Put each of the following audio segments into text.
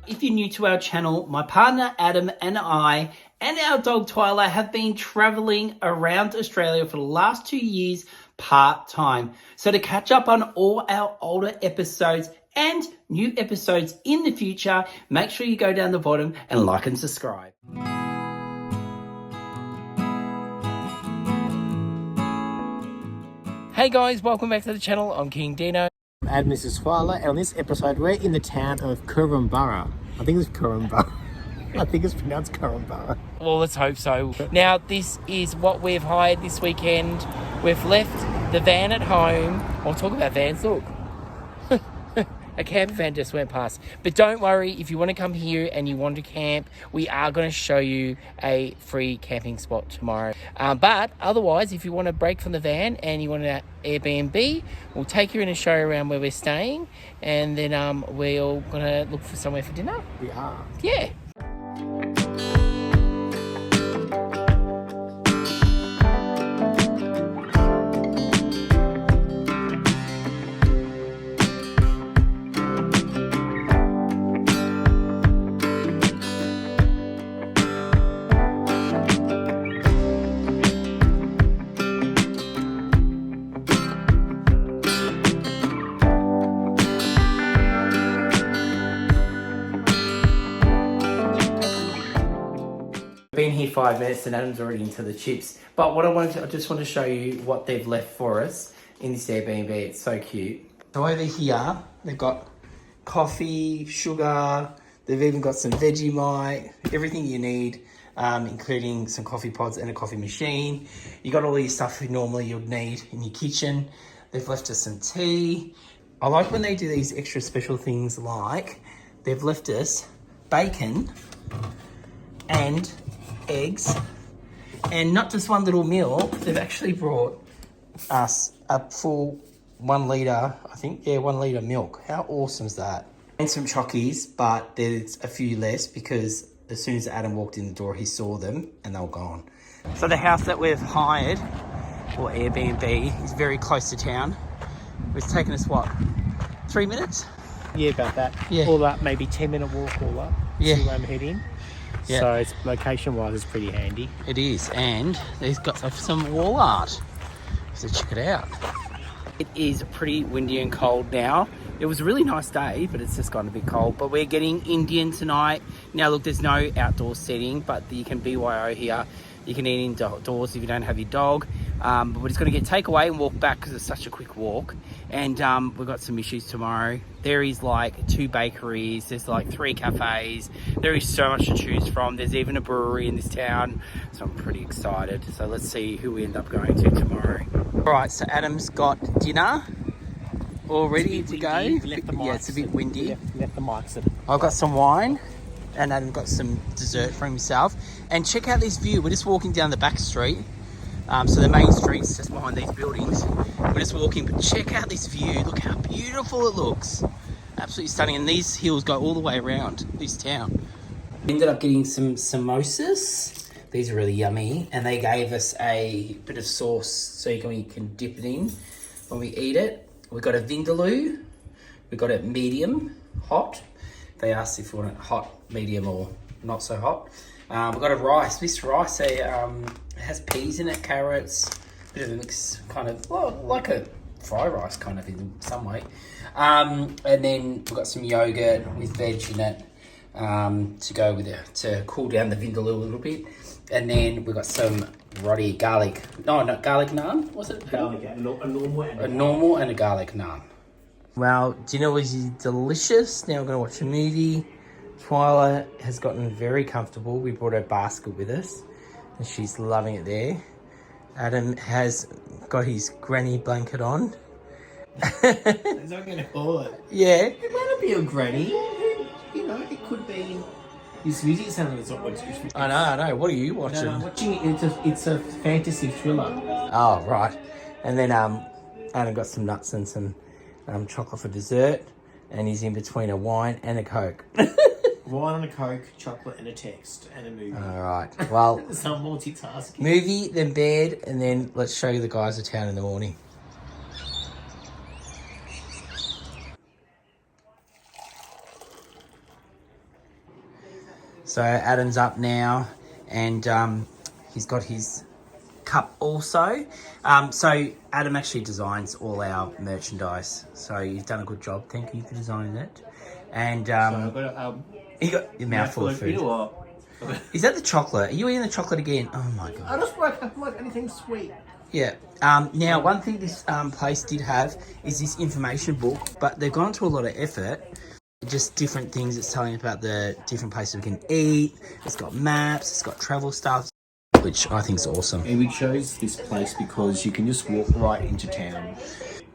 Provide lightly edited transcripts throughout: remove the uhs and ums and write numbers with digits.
If you're new to our channel, my partner Adam and I and our dog Twyla have been traveling around Australia for the last 2 years part-time. So to catch up on all our older episodes and new episodes in the future, make sure you go down the bottom and like and subscribe. Hey guys, welcome back to the channel. I'm King Dino. And Mrs. Twyla, and on this episode we're in the town of Korumburra. I think it's Korumburra. I think it's pronounced Korumburra. Well, let's hope so. Now, this is what we've hired this weekend. We've left the van at home. I'll talk about vans, look. A camper van just went past. But don't worry, if you want to come here and you want to camp, we are going to show you a free camping spot tomorrow. But otherwise, if you want to break from the van and you want an Airbnb, we'll take you in and show you around where we're staying. And then we're all going to look for somewhere for dinner. We are. Yeah. Been here 5 minutes and Adam's already into the chips. But what I just want to show you what they've left for us in this Airbnb. It's so cute. So over here, they've got coffee, sugar. They've even got some Vegemite, everything you need, including some coffee pods and a coffee machine. You got all these stuff normally you'd need in your kitchen. They've left us some tea. I like when they do these extra special things, like they've left us bacon and eggs, and not just one little meal. They've actually brought us a full 1 litre, I think, 1 litre milk. How awesome is that? And some chockies, but there's a few less because as soon as Adam walked in the door, he saw them and they were gone. So the house that we've hired, or Airbnb, is very close to town. It's taken us, what, 3 minutes? Yeah, about that. Yeah. All up, maybe 10-minute walk all up. Yeah. See where I'm heading. Yeah. So it's location-wise, it's pretty handy. It is, and they've got some wall art. So check it out. It is pretty windy and cold now. It was a really nice day, but it's just gotten a bit cold. But we're getting Indian tonight. Now look, there's no outdoor setting, but you can BYO here. You can eat indoors if you don't have your dog. But we're just going to get takeaway and walk back because it's such a quick walk. And we've got some issues tomorrow. There is like 2 bakeries. There's like 3 cafes. There is so much to choose from. There's even a brewery in this town. So I'm pretty excited. So let's see who we end up going to tomorrow. All right, so Adam's got dinner all ready to go. Yeah, it's a bit windy. Left the mics at I've got some wine. And Adam got some dessert for himself. And check out this view. We're just walking down the back street. So the main street's just behind these buildings. We're just walking, but check out this view. Look how beautiful it looks. Absolutely stunning. And these hills go all the way around this town. We ended up getting some samosas. These are really yummy. And they gave us a bit of sauce so we can dip it in when we eat it. We got a vindaloo. We got it medium hot. They asked if we want it hot, medium, or not so hot. We've got a rice. This rice it has peas in it, carrots, bit of a mix, kind of like a fried rice kind of in some way. And then we've got some yogurt with veg in it to go with it, to cool down the vindaloo a little bit. And then we've got some roti garlic. No, not garlic naan. Was it? garlic, a normal and a garlic naan. Well, dinner was delicious. Now we're going to watch a movie. Twyla has gotten very comfortable. We brought her basket with us and she's loving it there. Adam has got his granny blanket on. It's not going to hold it. Yeah. It might not be a granny. You know, it could be. This music sounds like it's not what's used. I know. What are you watching? No, I'm watching it. It's a fantasy thriller. Oh, right. And then Adam got some nuts and some chocolate for dessert, and he's in between a wine and a Coke. Wine and a Coke, chocolate and a text, and a movie. All right. Well, some multitasking. Movie, then bed, and then let's show you the guys of town in the morning. So Adam's up now, and he's got his cup also. So Adam actually designs all our merchandise. So you've done a good job. Thank you for designing it. And So I've got you got your mouth full of food. Or... Is that the chocolate? Are you eating the chocolate again? Oh my god. I just like anything sweet. Yeah. Now, one thing this place did have is this information book, but they've gone to a lot of effort. Just different things it's telling you about the different places we can eat. It's got maps, it's got travel stuff, which I think is awesome. And we chose this place because you can just walk right into town.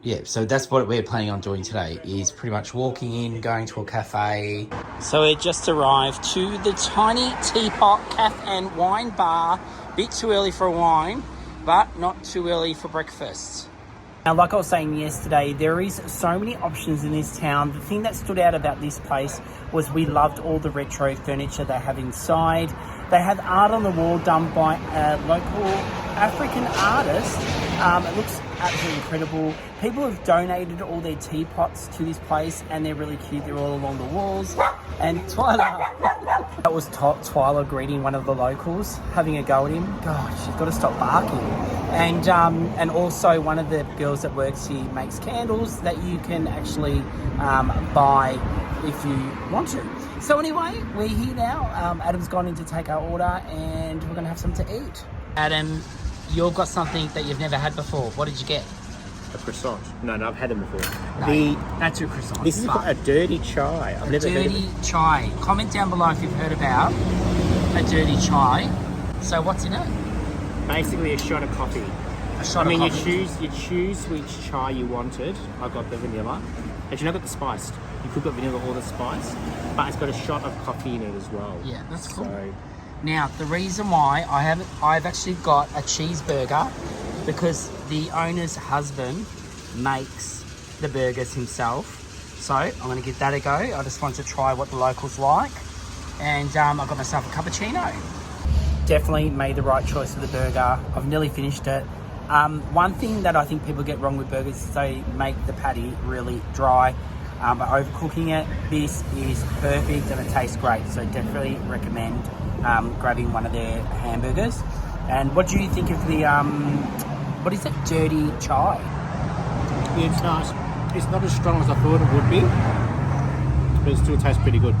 Yeah, so that's what we're planning on doing today, is pretty much walking in, going to a cafe. So we just arrived to the tiny teapot cafe and wine bar. Bit too early for a wine, but not too early for breakfast. Now, like I was saying yesterday, there is so many options in this town. The thing that stood out about this place was we loved all the retro furniture they have inside. They have art on the wall done by a local African artist. It looks absolutely incredible. People have donated all their teapots to this place, and they're really cute. They're all along the walls. And Twyla, that was Twyla greeting one of the locals, having a go at him. God, she's got to stop barking. And also one of the girls that works here makes candles that you can actually buy if you want to. So anyway, we're here now. Adam's gone in to take our order, and we're going to have something to eat. Adam, you've got something that you've never had before. What did you get? A croissant. No, I've had them before. No, that's a croissant. This is a dirty chai. I've never heard of it. Dirty chai. Comment down below if you've heard about a dirty chai. So what's in it? Basically a shot of coffee. A shot of coffee. You choose which chai you wanted. I got the vanilla. And you know, got the spice. You could got vanilla or the spice, but it's got a shot of coffee in it as well. Yeah, that's cool. So, now, the reason why I've actually got a cheeseburger, because the owner's husband makes the burgers himself. So I'm going to give that a go. I just want to try what the locals like. And I got myself a cappuccino. Definitely made the right choice for the burger. I've nearly finished it. One thing that I think people get wrong with burgers is they make the patty really dry. By overcooking it. This is perfect and it tastes great. So definitely recommend grabbing one of their hamburgers. And what do you think of the, what is it, dirty chai? yeah, it's nice. It's not as strong as I thought it would be, but it still tastes pretty good.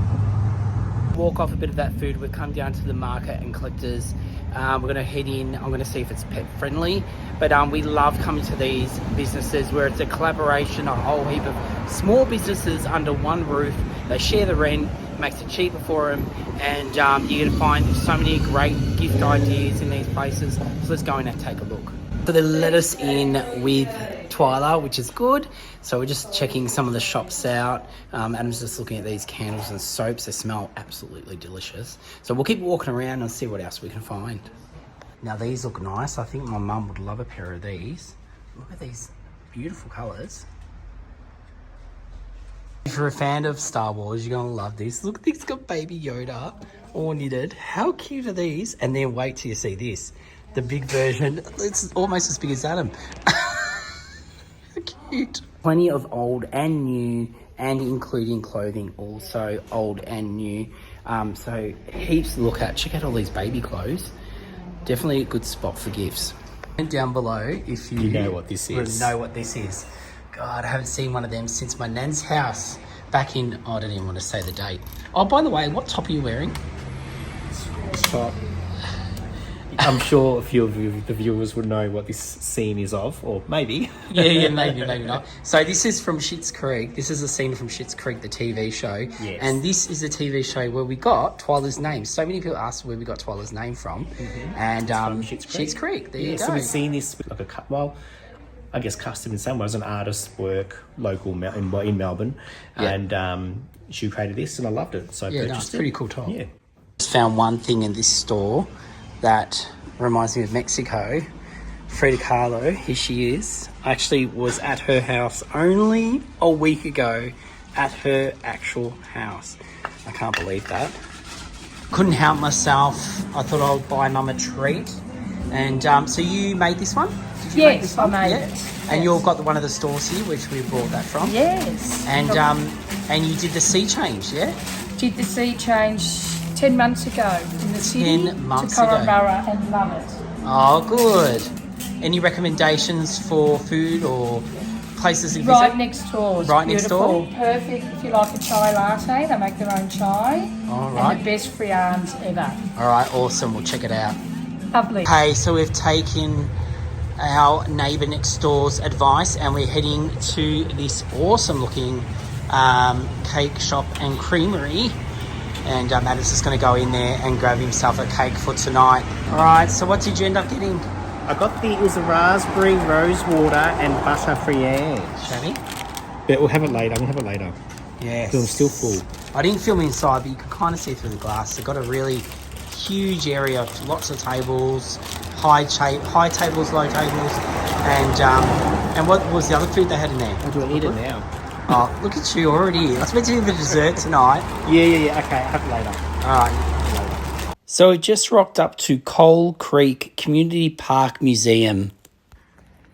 Walk off a bit of that food. We've come down to the market and collectors. We're going to head in. I'm going to see if it's pet friendly. But we love coming to these businesses where it's a collaboration, a whole heap of small businesses under one roof. They share the rent, makes it cheaper for them. And you're going to find so many great gift ideas in these places. So let's go in and take a look. So they let us in with Twyla, which is good. So we're just checking some of the shops out. Adam's just looking at these candles and soaps. They smell absolutely delicious. So we'll keep walking around and see what else we can find. Now these look nice. I think my mum would love a pair of these. Look at these beautiful colours. If you're a fan of Star Wars, you're going to love these. Look, these got Baby Yoda all knitted. How cute are these? And then wait till you see this. The big version. It's almost as big as Adam. Cute. Plenty of old and new, and including clothing, also old and new. So heaps to look at. Check out all these baby clothes. Definitely a good spot for gifts. And down below, if you know what this is. Know what this is. God, I haven't seen one of them since my nan's house back in, I don't even want to say the date. Oh, by the way, what top are you wearing? Top. I'm sure a few of the viewers would know what this scene is of, or maybe. yeah, maybe not. So this is from Schitt's Creek. This is a scene from Schitt's Creek, the TV show. Yes. And this is a TV show where we got Twyla's name. So many people asked where we got Twyla's name from. Mm-hmm. And Schitt's Creek. There you go. So we've seen this like I guess custom in some ways, an artist's work local in Melbourne. Yeah. And she created this and I loved it. So I purchased it. Pretty cool top. Yeah. Just found one thing in this store that reminds me of Mexico. Frida Kahlo, here she is. I actually was at her house only a week ago, at her actual house. I can't believe that. Couldn't help myself. I thought I would buy Mum a treat. And so you made this one? Did you make this one? I made it. And you've got one of the stores here, which we bought that from. Yes. And you did the sea change, yeah? Did the sea change 10 months ago in the city 10 months to ago. Korumburra and love it. Oh, good. Any recommendations for food or places to visit? Right next door. It's Right next beautiful. door? Perfect if you like a chai latte. They make their own chai. All right. And the best friands ever. All right, awesome. We'll check it out. Lovely. Okay, so we've taken our neighbour next door's advice and we're heading to this awesome looking cake shop and creamery. And Adam's just going to go in there and grab himself a cake for tonight. All right, so what did you end up getting? I got it was a raspberry rose water and butter friange. Shabby? But we'll have it later. We'll have it later. Yes. I'm still full. I didn't film inside, but you could kind of see through the glass. They've got a really huge area, lots of tables, high tables, low tables, and what was the other food they had in there? I'm going to eat it now. Oh, look at you already. I was meant to do the dessert tonight. Yeah. Okay, have it later. All right. So we just rocked up to Coal Creek Community Park Museum.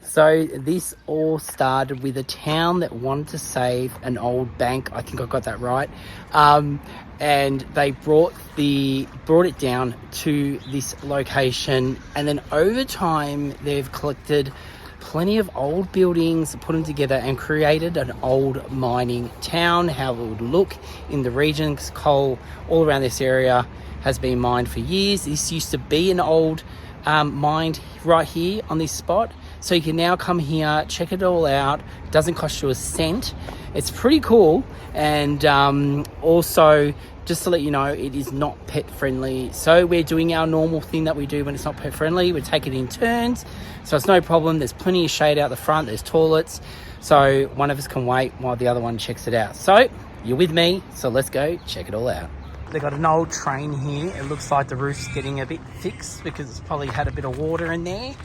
So this all started with a town that wanted to save an old bank. I think I got that right. And they brought it down to this location. And then over time, they've collected plenty of old buildings, put them together and created an old mining town, how it would look in the region, because coal all around this area has been mined for years. This used to be an old mine right here on this spot. So you can now come here, check it all out. It doesn't cost you a cent. It's pretty cool. And also, just to let you know, it is not pet friendly. So we're doing our normal thing that we do when it's not pet friendly. We take it in turns. So it's no problem. There's plenty of shade out the front. There's toilets. So one of us can wait while the other one checks it out. So you're with me. So let's go check it all out. They've got an old train here. It looks like the roof's getting a bit fixed because it's probably had a bit of water in there.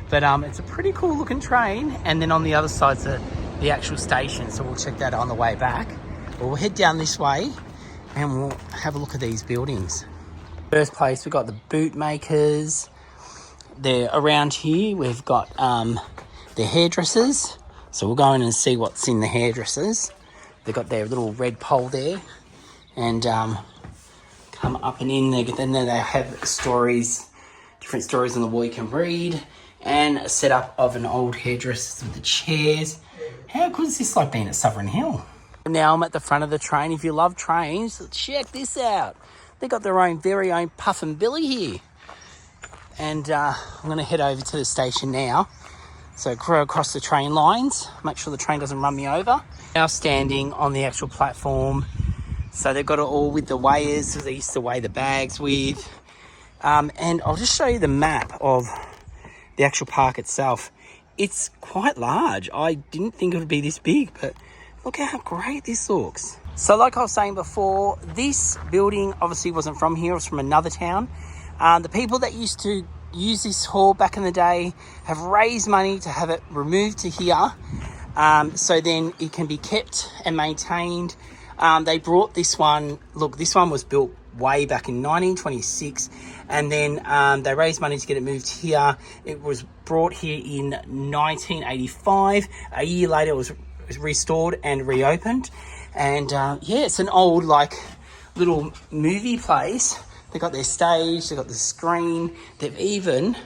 But it's a pretty cool looking train. And then on the other side's the actual station. So we'll check that out on the way back. But we'll head down this way and we'll have a look at these buildings. First place, we've got the boot makers. They're around here. We've got the hairdressers. So we'll go in and see what's in the hairdressers. They've got their little red pole there. And come up and in there. Then they have stories, different stories on the wall you can read. And a setup of an old hairdresser with the chairs. How good is this like being at Sovereign Hill? Now I'm at the front of the train. If you love trains, check this out. They got their own very own Puff and Billy here. And I'm going to head over to the station now. So go across the train lines. Make sure the train doesn't run me over. Now standing on the actual platform. So they've got it all with the weighers. They used to weigh the bags with. And I'll just show you the map of the actual park itself. It's quite large. I didn't think it would be this big, but look how great this looks. So like I was saying before, this building obviously wasn't from here, it was from another town. The people that used to use this hall back in the day have raised money to have it removed to here. So then it can be kept and maintained. They brought this one, look, this one was built way back in 1926, and then they raised money to get it moved here. It was brought here in 1985. A year later it was restored and reopened, and yeah, it's an old like little movie place. They got their stage, they got the screen, they've even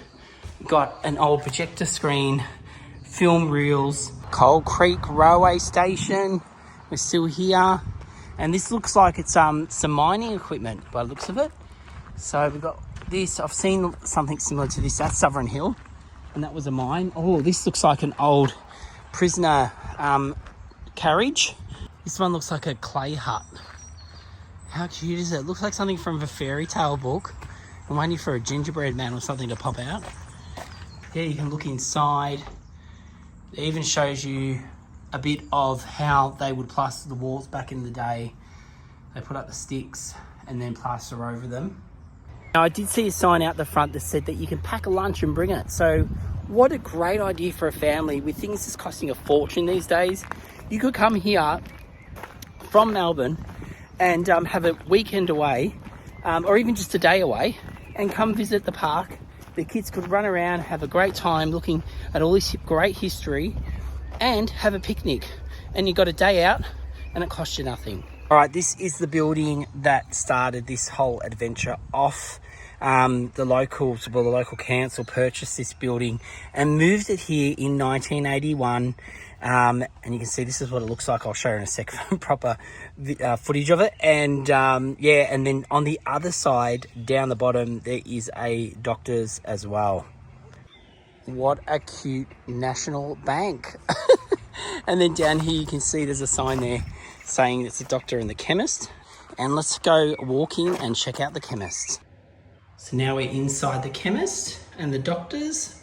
got an old projector screen, film reels. Coal Creek Railway Station, we're still here. And this looks like it's some mining equipment by the looks of it. So we've got this. I've seen something similar to this. That's Sovereign Hill. And that was a mine. Oh, this looks like an old prisoner carriage. This one looks like a clay hut. How cute is it? It looks like something from a fairy tale book. I'm waiting for a gingerbread man or something to pop out. Yeah, you can look inside. It even shows you a bit of how they would plaster the walls back in the day. They put up the sticks and then plaster over them. Now I did see a sign out the front that said that you can pack a lunch and bring it. So what a great idea for a family with things that's costing a fortune these days. You could come here from Melbourne and have a weekend away or even just a day away and come visit the park. The kids could run around, have a great time looking at all this great history and have a picnic, and you got a day out and it costs you nothing. All right, this is the building that started this whole adventure off. The local council purchased this building and moved it here in 1981. And you can see this is what it looks like. I'll show you in a sec proper footage of it. And yeah, and then on the other side, down the bottom, there is a doctor's as well. What a cute national bank. And then down here you can see there's a sign there saying it's the doctor and the chemist. And let's go walking and check out the chemist. So now we're inside the chemist and the doctors.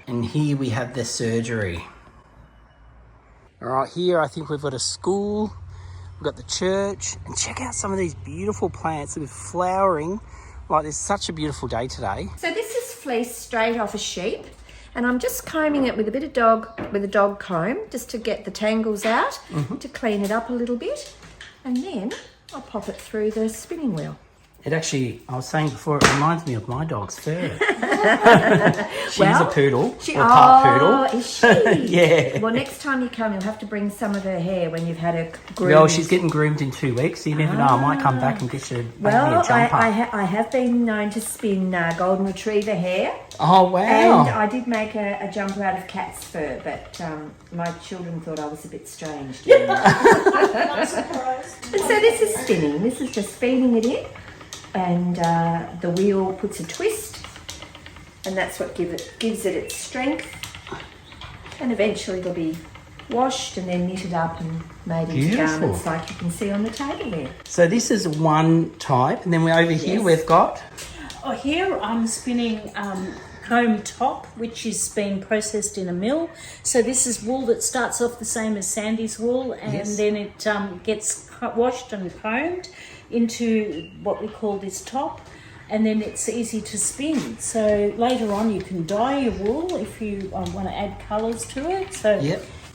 And here we have the surgery. All right, here I think we've got a school. We've got the church. And check out some of these beautiful plants that are flowering. Like, it's such a beautiful day today. So this is fleece straight off a sheep. And I'm just combing it with a dog comb, just to get the tangles out, to clean it up a little bit. And then I'll pop it through the spinning wheel. It actually, I was saying before, it reminds me of my dog's fur. She's a poodle, or part poodle. Is she? Yeah. Well, next time you come, you'll have to bring some of her hair when you've had her groomed. Well, she's getting groomed in 2 weeks, so you never know. I might come back and get you maybe a jumper. I have been known to spin golden retriever hair. Oh, wow. And I did make a jumper out of cat's fur, but my children thought I was a bit strange doing that. Not surprised. And so this is spinning. This is just feeding it in. And the wheel puts a twist, and that's what gives it its strength. And eventually they'll be washed and then knitted up and made into garments like you can see on the table there. So this is one type, and then we're over here, we've got... Oh, here I'm spinning comb top, which is being processed in a mill. So this is wool that starts off the same as Sandy's wool, and then it gets washed and combed into what we call this top, and then it's easy to spin. So later on you can dye your wool if you want to add colours to it. So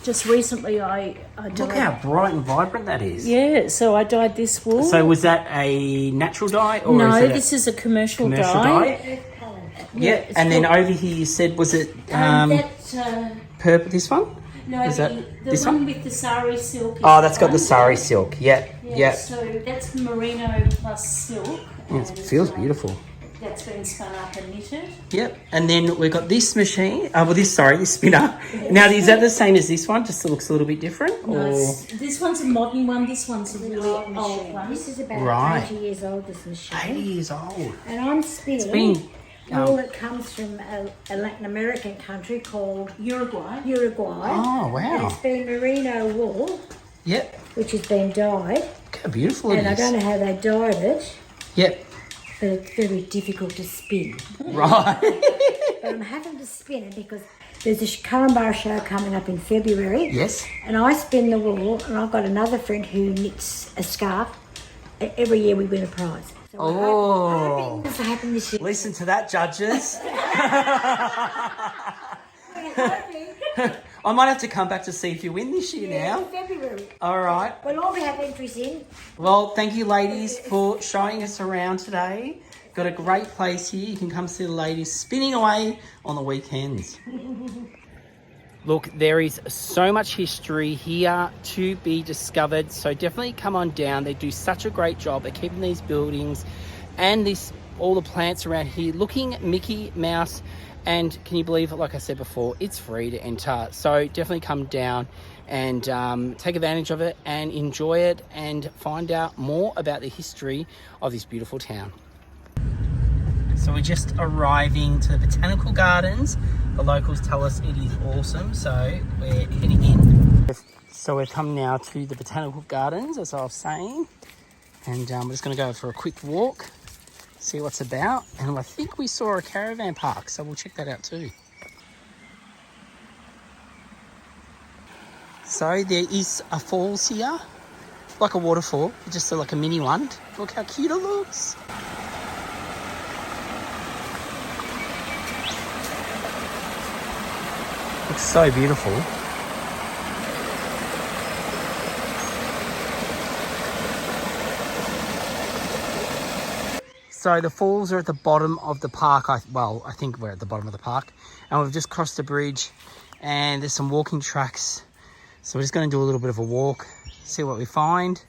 just recently I dyed... Look how bright and vibrant that is. Yeah, so I dyed this wool. So was that a natural dye? Or no, is it this is a commercial dye? Yeah, and then over here you said, was it purple, this one? No, is that the this one with the sari silk. Oh, that's got the sari silk. Yeah. So that's merino plus silk. It feels beautiful. That's been spun up and knitted. Yep. And then we've got this machine. This spinner. Now, is that the same as this one? Just looks a little bit different? No, or? this one's a modern one. This one's a really old one. This is about 80 years old, this machine. 80 years old. And I'm spinning wool that comes from a Latin American country called Uruguay. Oh, wow. And it's been merino wool. Yep. Which has been dyed. Look how beautiful it is. And I don't know how they dyed it. Yep. But it's very difficult to spin. Right. But I'm having to spin it because there's a Korumburra show coming up in February. Yes. And I spin the wool, and I've got another friend who knits a scarf. Every year we win a prize. So I'm hoping this will happen this year. Listen to that, judges. I might have to come back to see if you win this year now. February. All right. We'll all have entries in. Well, thank you, ladies, for showing us around today. Got a great place here. You can come see the ladies spinning away on the weekends. Look, there is so much history here to be discovered. So definitely come on down. They do such a great job at keeping these buildings and all the plants around here looking Mickey Mouse. And can you believe it? Like I said before, it's free to enter. So definitely come down and take advantage of it and enjoy it and find out more about the history of this beautiful town. So we're just arriving to the Botanical Gardens. The locals tell us it is awesome, so we're heading in. So we've come now to the Botanical Gardens, as I was saying. And we're just going to go for a quick walk, see what's about. And I think we saw a caravan park, so we'll check that out too. So there is a falls here, like a waterfall, just like a mini one. Look how cute it looks. Looks so beautiful. So the falls are at the bottom of the park. I think we're at the bottom of the park. And we've just crossed the bridge and there's some walking tracks. So we're just going to do a little bit of a walk, see what we find.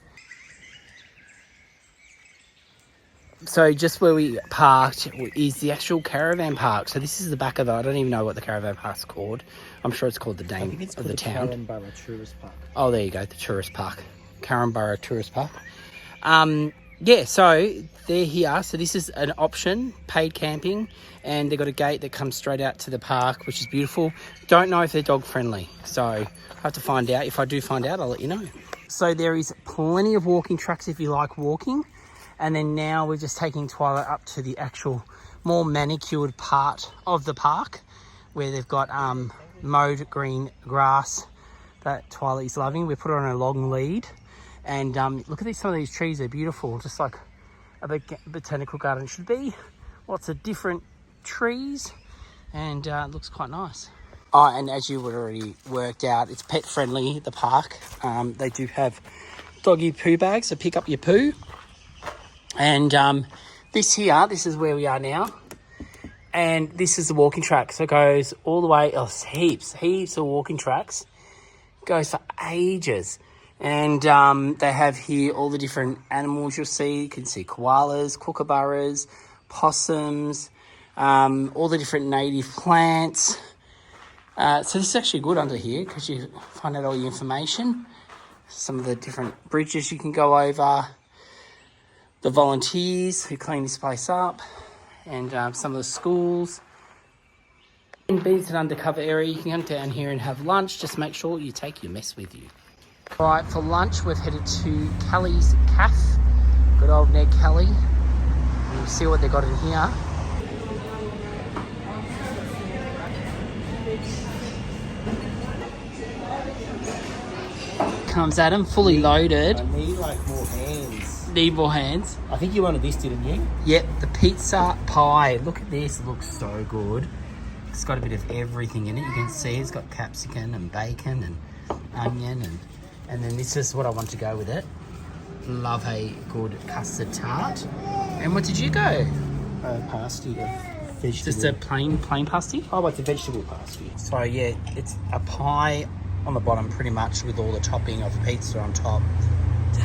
So just where we parked is the actual caravan park. So this is the back of the, I don't even know what the caravan park's called. I'm sure it's called the name of the town. Korumburra Tourist Park. Oh, there you go, the tourist park. Korumburra Tourist Park. Yeah, so they're here. So this is an option, paid camping, and they've got a gate that comes straight out to the park, which is beautiful. Don't know if they're dog friendly, so I have to find out. If I do find out, I'll let you know. So there is plenty of walking tracks if you like walking. And then now we're just taking Twyla up to the actual more manicured part of the park where they've got mowed green grass that Twyla is loving. We put her on a long lead. And look at some of these trees, they're beautiful, just like a botanical garden should be. Lots of different trees, and it looks quite nice. Oh, and as you would already worked out, it's pet friendly, the park. They do have doggy poo bags to pick up your poo. And this is where we are now. And this is the walking track. So it goes all the way, heaps of walking tracks. Goes for ages. And they have here all the different animals you'll see. You can see koalas, kookaburras, possums, all the different native plants. So this is actually good under here because you find out all your information. Some of the different bridges you can go over. The volunteers who clean this place up. And some of the schools. And being an undercover area, you can come down here and have lunch. Just make sure you take your mess with you. Right, for lunch we've headed to Kelly's Cafe. Good old Ned Kelly. And we'll see what they got in here. Comes at them, fully loaded. I need like more hands. Need more hands. I think you wanted this, didn't you? Yep, the pizza pie. Look at this, it looks so good. It's got a bit of everything in it. You can see it's got capsicum and bacon and onion and then this is what I want to go with it. Love a good custard tart. And what did you go? Pasty, vegetable. Just a plain pasty? Oh, it's a vegetable pasty. So yeah, it's a pie on the bottom pretty much with all the topping of the pizza on top.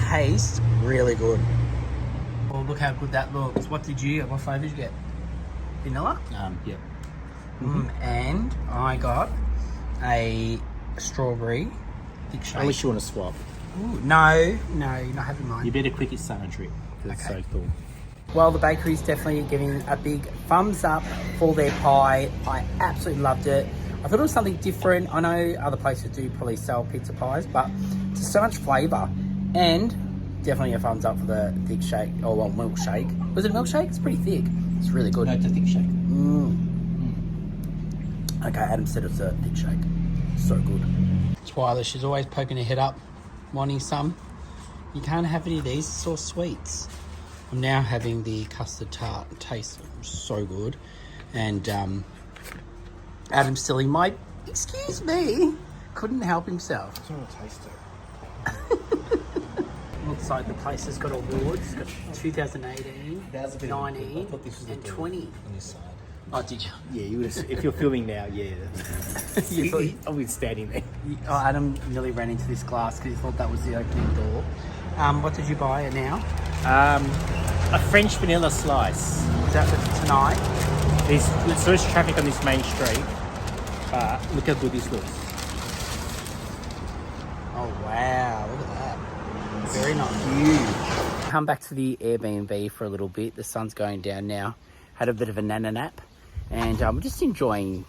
Tastes really good. Oh, look how good that looks. What flavour did you get? Vanilla? Yeah. And I got a strawberry thick shake. Unless you want to swap. Ooh, no, you're not having mine. You better quick your son a trip. It's so cool. Well, the bakery's definitely giving a big thumbs up for their pie. I absolutely loved it. I thought it was something different. I know other places do probably sell pizza pies, but just so much flavour. And definitely a thumbs up for the thick shake, milkshake. Was it a milkshake? It's pretty thick. It's really good. No, it's a thick shake. Okay, Adam said it's a thick shake. So good. Twyla, she's always poking her head up, wanting some. You can't have any of these, it's all sweets. I'm now having the custard tart. It tastes so good. And Adam's silly, excuse me, couldn't help himself. I don't want to taste it. Looks like the place has got awards. It's got 2018, 19, and 20. On this side. Oh, did you? Yeah, you would. If you're filming now, yeah. I'll be standing there. Oh, Adam nearly ran into this glass because he thought that was the opening door. What did you buy now? A French vanilla slice. Is that for tonight? There's traffic on this main street, but look how good this looks. Oh wow, look at that. Very nice. Huge. Come back to the Airbnb for a little bit. The sun's going down now. Had a bit of a nana nap. And I'm just enjoying,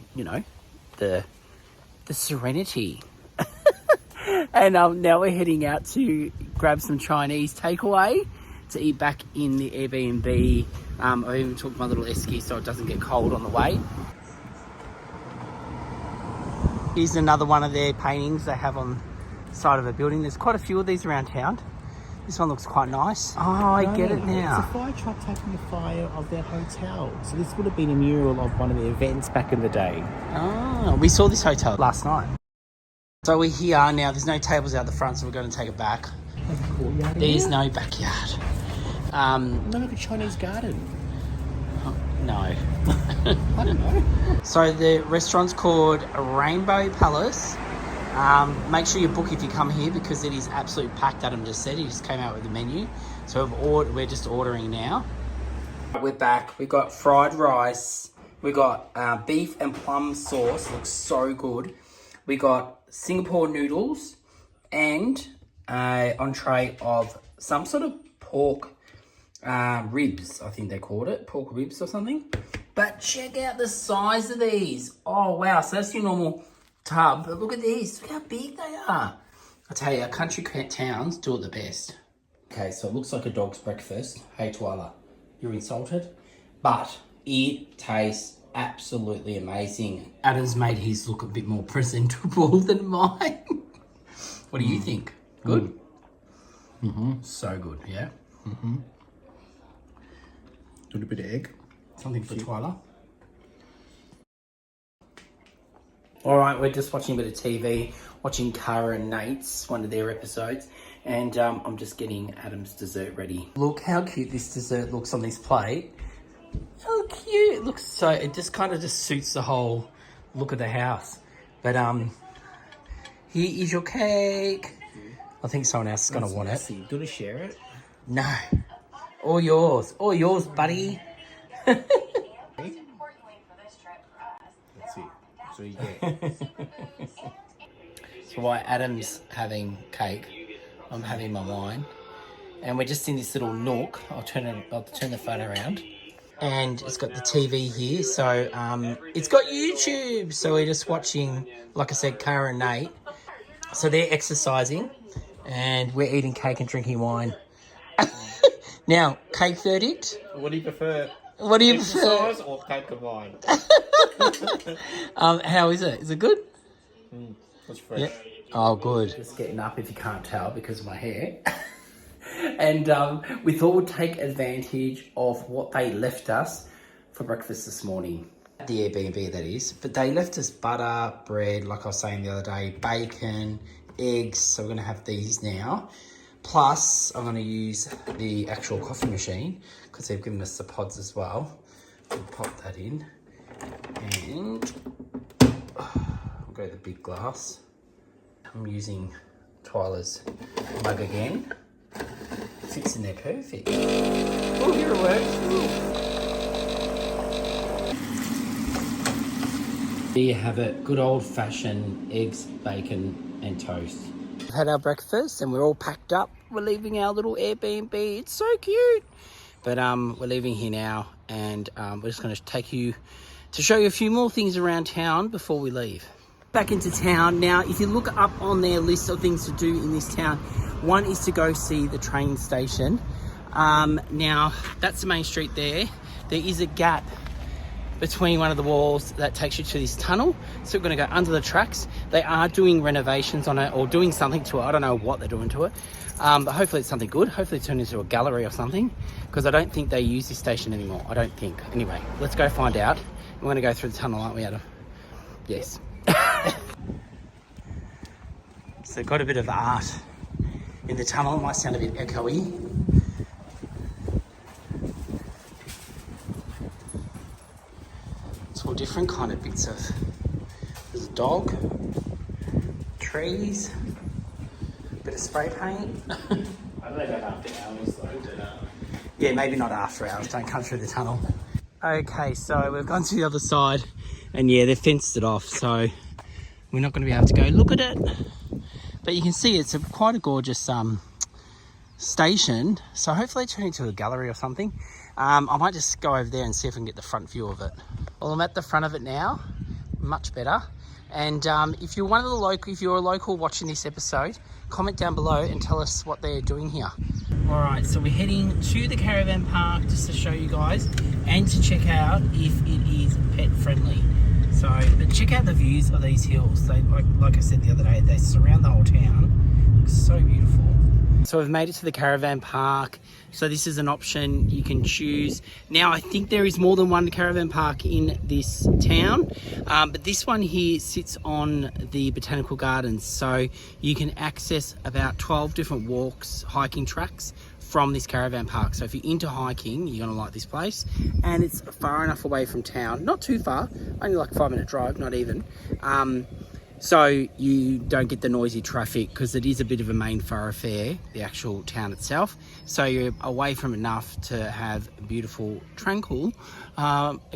the serenity. And now we're heading out to grab some Chinese takeaway to eat back in the Airbnb. I even took my little esky so it doesn't get cold on the way. Here's another one of their paintings they have on the side of a building. There's quite a few of these around town. This one looks quite nice. Oh, I get it now. It's a fire truck taking the fire of their hotel. So this would have been a mural of one of the events back in the day. Oh, we saw this hotel last night. So we're here now. There's no tables out the front, so we're going to take it back. There's no backyard. No, like a Chinese garden. No. I don't know. So the restaurant's called Rainbow Palace. Make sure you book if you come here because it is absolutely packed. Adam just said he just came out with the menu. So we're just ordering now. We're back. We got fried rice. We got beef and plum sauce. Looks so good. We got Singapore noodles and an entree of some sort of pork ribs. I think they called it pork ribs or something. But check out the size of these. Oh wow! So that's your normal tub. But look at these. Look how big they are. I tell you, country towns do it the best. Okay, so it looks like a dog's breakfast. Hey Twyla, you're insulted, but it tastes absolutely amazing. Adam's made his look a bit more presentable than mine. What do you think? Good? So good, yeah? Do a bit of egg. Something for Twyla. Alright, we're just watching a bit of TV, watching Cara and Nate's, one of their episodes, and I'm just getting Adam's dessert ready. Look how cute this dessert looks on this plate. How cute! It looks so, it just kind of just suits the whole look of the house. But here is your cake. I think someone else is going to want it. Do you want to share it? No. All yours, buddy. That's it. So you get. So while Adam's having cake, I'm having my wine, and we're just in this little nook. I'll turn the phone around, and it's got the TV here. So it's got YouTube. So we're just watching, like I said, Cara and Nate. So they're exercising, and we're eating cake and drinking wine. Now, cake verdict. What do you prefer? What do you prefer? Exercise or cake and wine? How is it? Is it good? That's fresh. Yeah. Oh, good. Just getting up, if you can't tell, because of my hair. And we thought we'd take advantage of what they left us for breakfast this morning. The Airbnb, that is. But they left us butter, bread, like I was saying the other day, bacon, eggs. So we're going to have these now. Plus, I'm going to use the actual coffee machine because they've given us the pods as well. We'll pop that in. And I'll go to the big glass. I'm using Twyla's mug again. Fits in there perfect. Oh, here it works. There you have it. Good old-fashioned eggs, bacon and toast. We've had our breakfast and we're all packed up. We're leaving our little Airbnb. It's so cute. But we're leaving here now, and we're just going to take you to show you a few more things around town before we leave. Back into town. Now, if you look up on their list of things to do in this town, one is to go see the train station. Now, that's the main street there. There is a gap between one of the walls that takes you to this tunnel. So we're going to go under the tracks. They are doing renovations on it, or doing something to it. I don't know what they're doing to it. But hopefully it's something good. Hopefully it's turned into a gallery or something, because I don't think they use this station anymore. I don't think. Anyway, let's go find out. We're going to go through the tunnel, aren't we, Adam? Yes. So got a bit of art in the tunnel. It might sound a bit echoey. It's all different kind of bits of... There's a dog, trees, bit of spray paint. I don't know about after hours though, but Yeah, maybe not after hours. Don't come through the tunnel. Okay, so we've gone to the other side, and yeah, they've fenced it off, so we're not going to be able to go look at it. But you can see it's quite a gorgeous station, so hopefully it's turned into a gallery or something. I might just go over there and see if I can get the front view of it. Well, I'm at the front of it now, much better. And if you're a local watching this episode, comment down below and tell us what they're doing here. All right, so we're heading to the caravan park just to show you guys and to check out if it is pet friendly. So, but check out the views of these hills. They, like I said the other day, they surround the whole town. It's so beautiful. So we've made it to the caravan park. So this is an option you can choose. Now I think there is more than one caravan park in this town, but this one here sits on the botanical gardens. So you can access about 12 different walks, hiking tracks from this caravan park. So if you're into hiking, you're gonna like this place. And it's far enough away from town, not too far, only like a 5-minute drive, not even. So you don't get the noisy traffic because it is a bit of a main thoroughfare, the actual town itself. So you're away from enough to have a beautiful, tranquil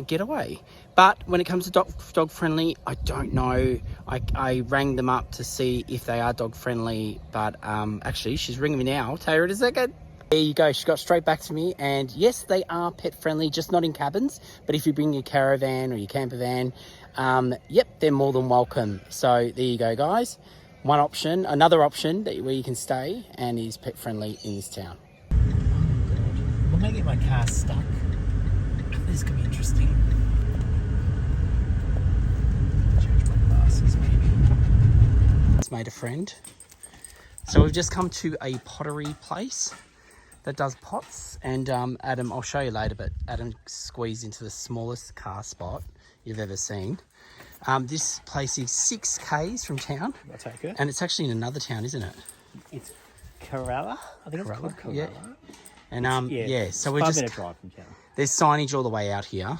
getaway. But when it comes to dog friendly, I don't know. I rang them up to see if they are dog friendly, but actually she's ringing me now. I'll tell her in a second. There you go, she got straight back to me, and yes, they are pet friendly, just not in cabins, but if you bring your caravan or your camper van, yep, they're more than welcome. So there you go, guys. One option, another option where you can stay and is pet friendly in this town. When I get my car stuck, this could be interesting. Change my glasses, maybe. It's made a friend. So we've just come to a pottery place that does pots, and Adam, I'll show you later, but Adam squeezed into the smallest car spot you've ever seen. This place is 6 k's from town. I'll take it. And it's actually in another town, isn't it? It's Kerala. I think it's called Kerala. Yeah. And yeah, so we're 5 just, minute drive from town. there's signage all the way out here.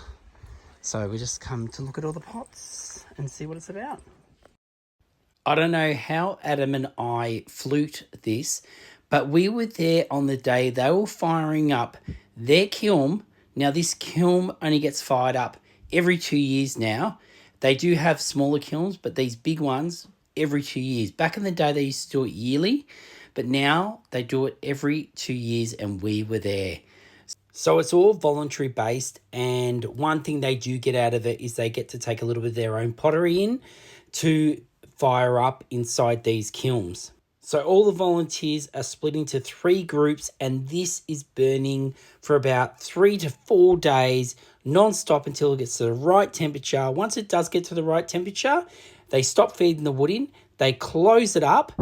So we just come to look at all the pots and see what it's about. I don't know how Adam and I flute this, but we were there on the day they were firing up their kiln. Now, this kiln only gets fired up every 2 years now. They do have smaller kilns, but these big ones, every 2 years. Back in the day, they used to do it yearly, but now they do it every 2 years, and we were there. So it's all voluntary based, and one thing they do get out of it is they get to take a little bit of their own pottery in to fire up inside these kilns. So all the volunteers are split into 3 groups, and this is burning for about 3 to 4 days non-stop until it gets to the right temperature. Once it does get to the right temperature, they stop feeding the wood in, they close it up,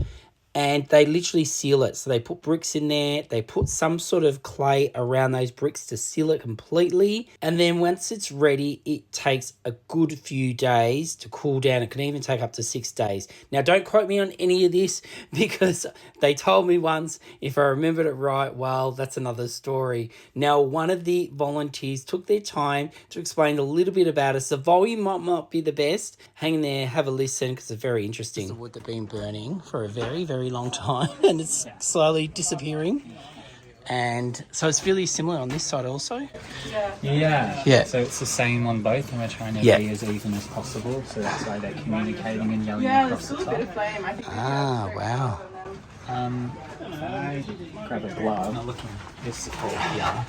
and they literally seal it. So they put bricks in there, they put some sort of clay around those bricks to seal it completely. And then once it's ready, it takes a good few days to cool down. It can even take up to 6 days. Now, don't quote me on any of this because they told me once, if I remembered it right, well, that's another story. Now, one of the volunteers took their time to explain a little bit about us. The volume might not be the best. Hang in there, have a listen because it's very interesting. The wood that's been burning for a very, very long time, and it's slowly disappearing. And so it's really similar on this side also. Yeah. So it's the same on both, and we're trying to be as even as possible. So that's why they're communicating and yelling across the top. Ah, wow. If I grab a glove, not looking. This hole here.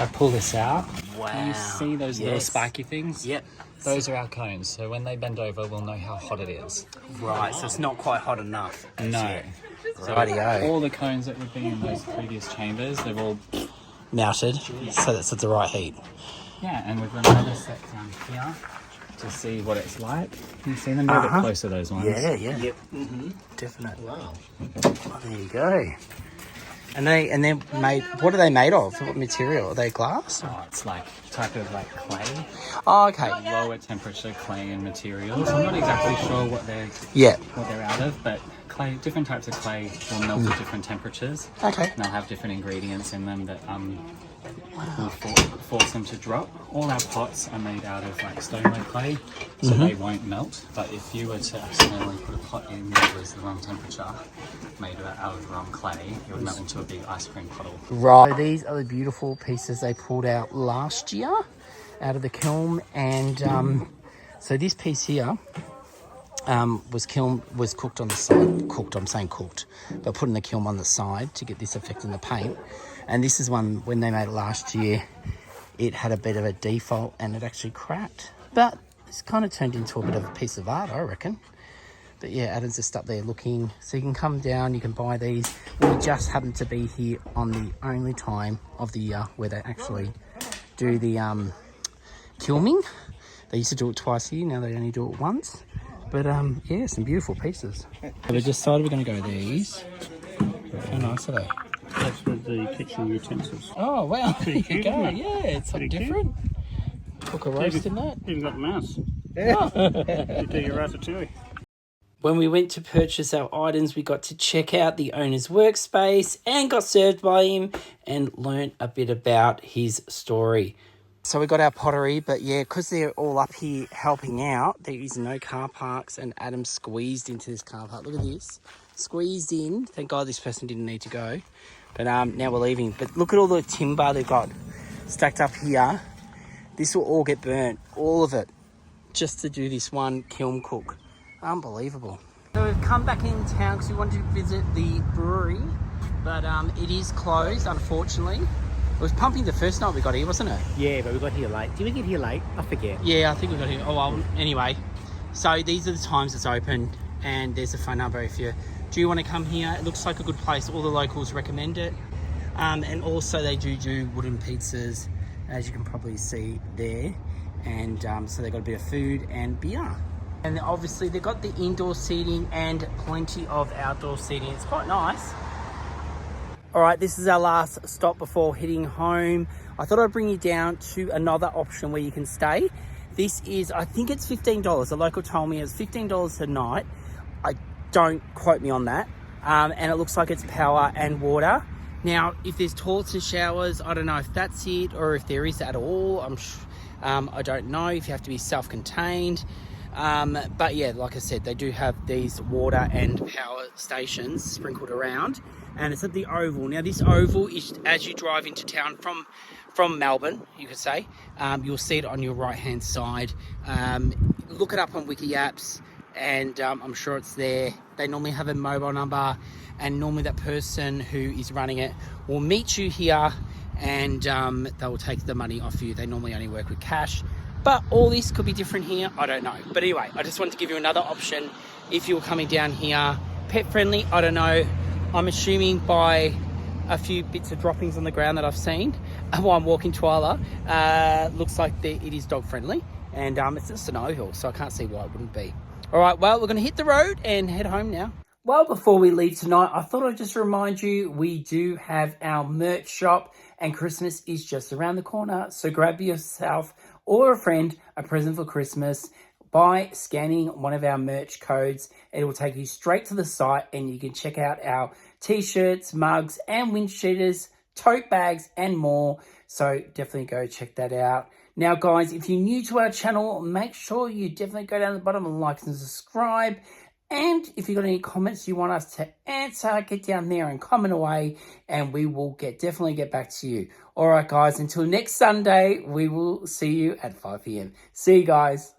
I pull this out. Wow. Can you see those little spiky things? Yep. Those are our cones. So when they bend over, we'll know how hot it is. Right, so it's not quite hot enough. No. So Rightio. all the cones that would be in those previous chambers, they've all Melted, so that's at the right heat. and we've got another set down here to see what it's like. Can you see them a bit closer, those ones? Yeah. Yep. Definitely. Wow. Oh, there you go. And they're made. What are they made of? What material? Are they glass? Oh, it's like type of like clay. Oh, okay. Lower temperature clay and materials. I'm not exactly sure what they're out of, but clay, different types of clay will melt at different temperatures. Okay. And they'll have different ingredients in them that will force them to drop. All our pots are made out of like stone-made clay, so they won't melt. But if you were to accidentally put a pot in that was the wrong temperature, made out of the wrong clay, it would melt into a big ice cream puddle. Right. These are the beautiful pieces they pulled out last year out of the kiln, and so this piece here was cooked on the side. I'm saying cooked, but put in the kiln on the side to get this effect in the paint. And this is one, when they made it last year, it had a bit of a default and it actually cracked. But it's kind of turned into a bit of a piece of art, I reckon. But yeah, Adam's just up there looking. So you can come down, you can buy these. We just happen to be here on the only time of the year where they actually do the kilning. They used to do it twice a year, now they only do it once. But yeah, some beautiful pieces. So we decided we're going to go these. How nice are they? That's with the kitchen utensils. Oh wow, there you cute, go. isn't it? Yeah, it's something different. Cook a roast in that. Even got the mouse. Yeah. You do your ratatouille. When we went to purchase our items, we got to check out the owner's workspace and got served by him and learnt a bit about his story. So we got our pottery, but yeah, because they're all up here helping out, there is no car parks, and Adam squeezed into this car park. Look at this. Squeezed in. Thank God this person didn't need to go. But now we're leaving. But look at all the timber they've got stacked up here. This will all get burnt, all of it, just to do this one kiln cook. Unbelievable. So we've come back in town because we wanted to visit the brewery, but it is closed, unfortunately. It was pumping the first night we got here, wasn't it? Yeah, but we got here late. Did we get here late? I forget. Yeah, I think we got here. Oh, well, anyway. So these are the times it's open, and there's a phone number if you do want to come here. It looks like a good place. All the locals recommend it. And also they do wooden pizzas, as you can probably see there. And so they've got a bit of food and beer. And obviously they've got the indoor seating and plenty of outdoor seating. It's quite nice. All right, this is our last stop before heading home. I thought I'd bring you down to another option where you can stay. This is, I think it's $15. The local told me it's $15 a night. Don't quote me on that. And it looks like it's power and water. Now, if there's toilets and showers, I don't know if that's it or if there is at all. I don't know if you have to be self-contained. But yeah, like I said, they do have these water and power stations sprinkled around, and it's at the Oval. Now this Oval is, as you drive into town from Melbourne, you could say, you'll see it on your right hand side. Look it up on Wiki Apps, and I'm sure it's there. They normally have a mobile number, and normally that person who is running it will meet you here, and they will take the money off you. They normally only work with cash. But all this could be different here, I don't know. But anyway, I just wanted to give you another option if you're coming down here. Pet friendly, I don't know. I'm assuming by a few bits of droppings on the ground that I've seen while I'm walking Twyla, looks like it is dog friendly. And it's just an oval, so I can't see why it wouldn't be. All right, well, we're going to hit the road and head home now. Well, before we leave tonight, I thought I'd just remind you, we do have our merch shop, and Christmas is just around the corner. So grab yourself or a friend a present for Christmas by scanning one of our merch codes. It will take you straight to the site, and you can check out our t-shirts, mugs, and wind cheaters, tote bags, and more. So definitely go check that out. Now, guys, if you're new to our channel, make sure you definitely go down to the bottom and like and subscribe. And if you've got any comments you want us to answer, get down there and comment away, and we will definitely get back to you. All right, guys, until next Sunday, we will see you at 5 p.m. See you guys.